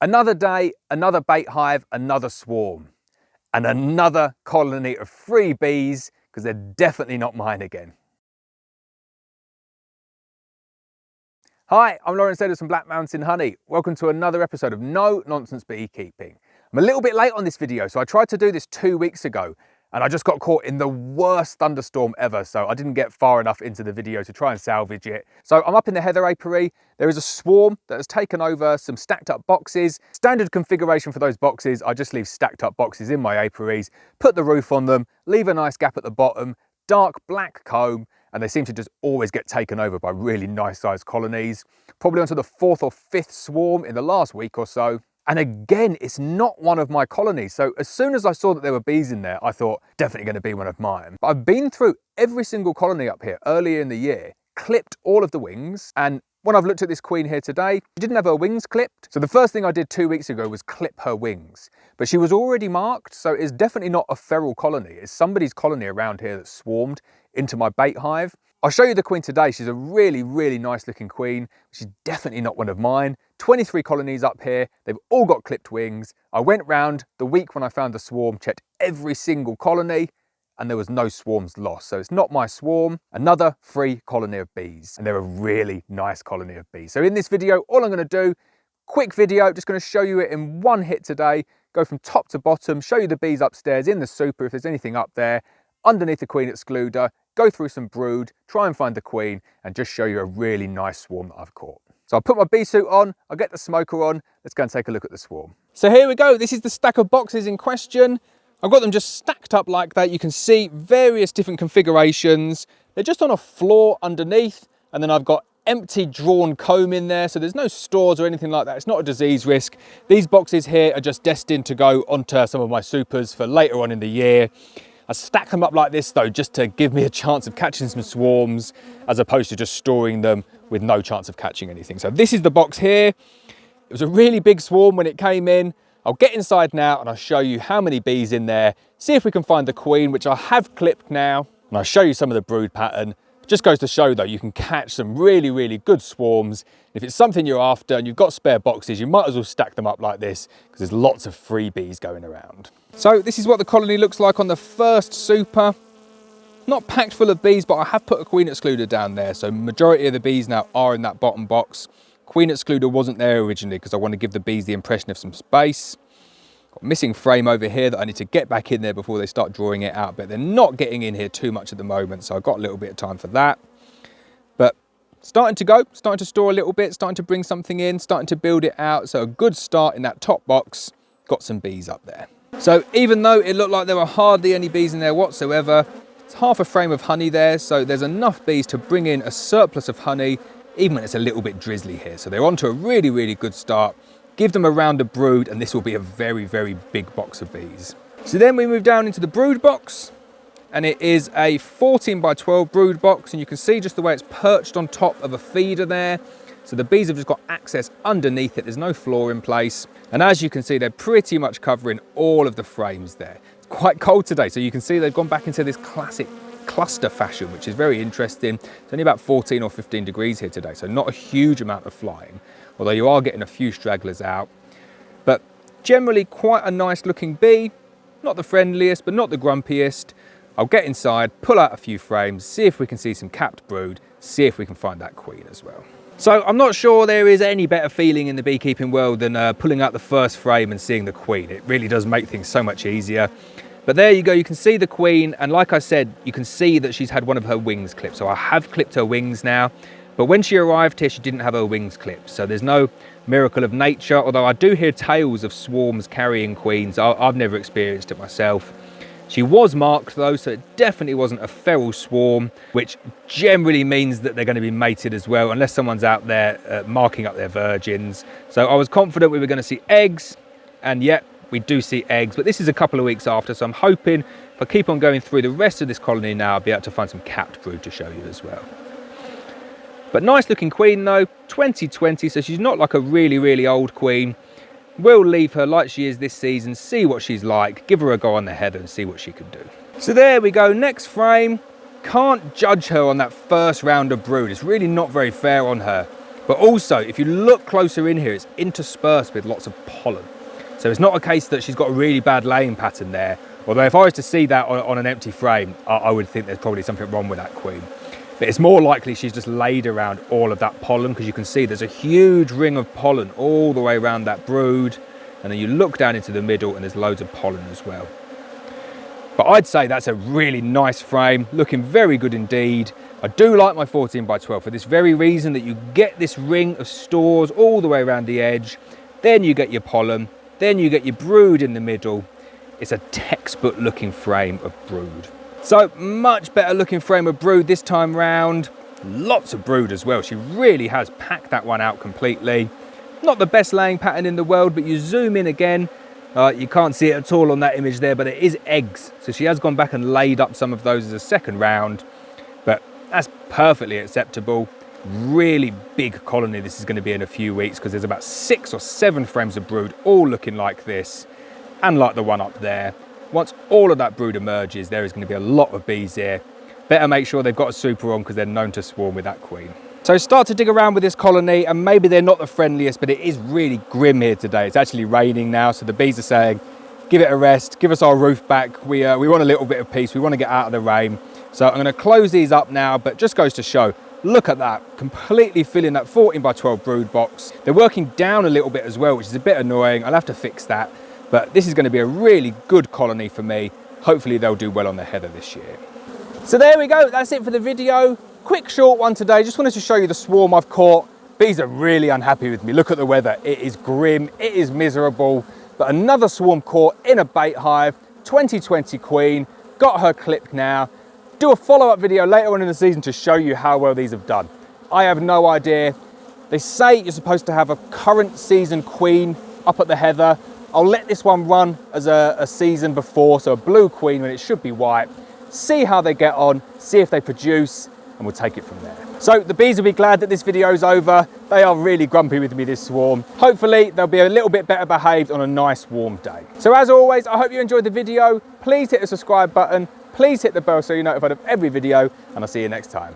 Another day, another bait hive, another swarm, and another colony of free bees, because they're definitely not mine again. Hi, I'm Lawrence Edwards from Black Mountain Honey. Welcome to another episode of No Nonsense Beekeeping. I'm a little bit late on this video, so I tried to do this 2 weeks ago, and I just got caught in the worst thunderstorm ever, so I didn't get far enough into the video to try and salvage it. So I'm up in the heather apiary. There is a swarm that has taken over some stacked up boxes. Standard configuration for those boxes, I just leave stacked up boxes in my apiaries, put the roof on them, leave a nice gap at the bottom, dark black comb, and they seem to just always get taken over by really nice sized colonies. Probably onto the 4th or 5th swarm in the last week or so. And again, it's not one of my colonies. So as soon as I saw that there were bees in there, I thought, definitely going to be one of mine. But I've been through every single colony up here earlier in the year, clipped all of the wings. And when I've looked at this queen here today, she didn't have her wings clipped. So the first thing I did 2 weeks ago was clip her wings. But she was already marked, so it's definitely not a feral colony. It's somebody's colony around here that swarmed into my bait hive. I'll show you the queen today. She's a really, really nice looking queen. She's definitely not one of mine. 23 colonies up here. They've all got clipped wings. I went round the week when I found the swarm, checked every single colony, and there was no swarms lost. So it's not my swarm. Another free colony of bees. And they're a really nice colony of bees. So in this video, all I'm gonna do, quick video, just gonna show you it in one hit today, go from top to bottom, show you the bees upstairs in the super, if there's anything up there, underneath the queen excluder, go through some brood, try and find the queen, and just show you a really nice swarm that I've caught. So I'll put my bee suit on, I'll get the smoker on, let's go and take a look at the swarm. So here we go, this is the stack of boxes in question. I've got them just stacked up like that. You can see various different configurations. They're just on a floor underneath, and then I've got empty drawn comb in there, so there's no stores or anything like that. It's not a disease risk. These boxes here are just destined to go onto some of my supers for later on in the year. I stack them up like this though, just to give me a chance of catching some swarms, as opposed to just storing them with no chance of catching anything. So this is the box here. It was a really big swarm when it came in. I'll get inside now and I'll show you how many bees in there, see if we can find the queen, which I have clipped now, and I'll show you some of the brood pattern. Just goes to show though, you can catch some really, really good swarms. If it's something you're after and you've got spare boxes, you might as well stack them up like this, because there's lots of free bees going around. So this is what the colony looks like on the first super. Not packed full of bees, but I have put a queen excluder down there. So majority of the bees now are in that bottom box. Queen excluder wasn't there originally because I want to give the bees the impression of some space. Got a missing frame over here that I need to get back in there before they start drawing it out, but they're not getting in here too much at the moment, so I've got a little bit of time for that. But starting to go, starting to store a little bit, starting to bring something in, starting to build it out. So a good start in that top box, got some bees up there. So even though it looked like there were hardly any bees in there whatsoever, it's half a frame of honey there, so there's enough bees to bring in a surplus of honey, even when it's a little bit drizzly here. So they're on to a really, really good start. Give them a round of brood and this will be a very, very big box of bees. So then we move down into the brood box, and it is a 14 by 12 brood box, and you can see just the way it's perched on top of a feeder there. So the bees have just got access underneath it. There's no floor in place. And as you can see, they're pretty much covering all of the frames there. It's quite cold today, so you can see they've gone back into this classic cluster fashion, which is very interesting. It's only about 14 or 15 degrees here today, so not a huge amount of flying, although you are getting a few stragglers out. But generally quite a nice looking bee. Not the friendliest, but not the grumpiest. I'll get inside, pull out a few frames, see if we can see some capped brood, see if we can find that queen as well. So I'm not sure there is any better feeling in the beekeeping world than pulling out the first frame and seeing the queen. It really does make things so much easier. But there you go, you can see the queen, and like I said, you can see that she's had one of her wings clipped. So I have clipped her wings now, but when she arrived here, she didn't have her wings clipped. So there's no miracle of nature, although I do hear tales of swarms carrying queens. I've never experienced it myself. She was marked though, so it definitely wasn't a feral swarm, which generally means that they're going to be mated as well, unless someone's out there marking up their virgins. So I was confident we were going to see eggs, and yet we do see eggs, but this is a couple of weeks after, so I'm hoping if I keep on going through the rest of this colony now, I'll be able to find some capped brood to show you as well. But nice looking queen though, 2020, so she's not like a really, really old queen. We'll leave her like she is this season, see what she's like, give her a go on the heather and see what she can do. So there we go, next frame. Can't judge her on that first round of brood. It's really not very fair on her. But also, if you look closer in here, it's interspersed with lots of pollen. So it's not a case that she's got a really bad laying pattern there. Although if I was to see that on an empty frame, I would think there's probably something wrong with that queen. But it's more likely she's just laid around all of that pollen, because you can see there's a huge ring of pollen all the way around that brood. And then you look down into the middle and there's loads of pollen as well. But I'd say that's a really nice frame, looking very good indeed. I do like my 14 by 12 for this very reason, that you get this ring of stores all the way around the edge. Then you get your pollen, then you get your brood in the middle. It's a textbook looking frame of brood. So much better looking frame of brood this time round. Lots of brood as well. She really has packed that one out completely. Not the best laying pattern in the world, but you zoom in again. You can't see it at all on that image there, but it is eggs. So she has gone back and laid up some of those as a second round, but that's perfectly acceptable. Really big colony this is going to be in a few weeks, because there's about 6 or 7 frames of brood all looking like this, and like the one up there. Once all of that brood emerges, there is going to be a lot of bees here. Better make sure they've got a super on, because they're known to swarm with that queen. So start to dig around with this colony, and maybe they're not the friendliest, but it is really grim here today. It's actually raining now, so the bees are saying, give it a rest, give us our roof back. We want a little bit of peace. We want to get out of the rain. So I'm going to close these up now, but just goes to show, look at that, completely filling that 14 by 12 brood box. They're working down a little bit as well, which is a bit annoying. I'll have to fix that, but this is going to be a really good colony for me. Hopefully they'll do well on the heather this year. So there we go, that's it for the video. Quick short one today, just wanted to show you the swarm I've caught. Bees are really unhappy with me. Look at the weather, it is grim, it is miserable. But another swarm caught in a bait hive, 2020 queen, got her clipped now. Do a follow-up video later on in the season to show you how well these have done. I have no idea. They say you're supposed to have a current season queen up at the heather. I'll let this one run as a season before, so a blue queen when it should be white. See how they get on, see if they produce, and we'll take it from there. So the bees will be glad that this video is over. They are really grumpy with me, this swarm. Hopefully they'll be a little bit better behaved on a nice warm day. So as always, I hope you enjoyed the video. Please hit the subscribe button. Please hit the bell so you're notified of every video, and I'll see you next time.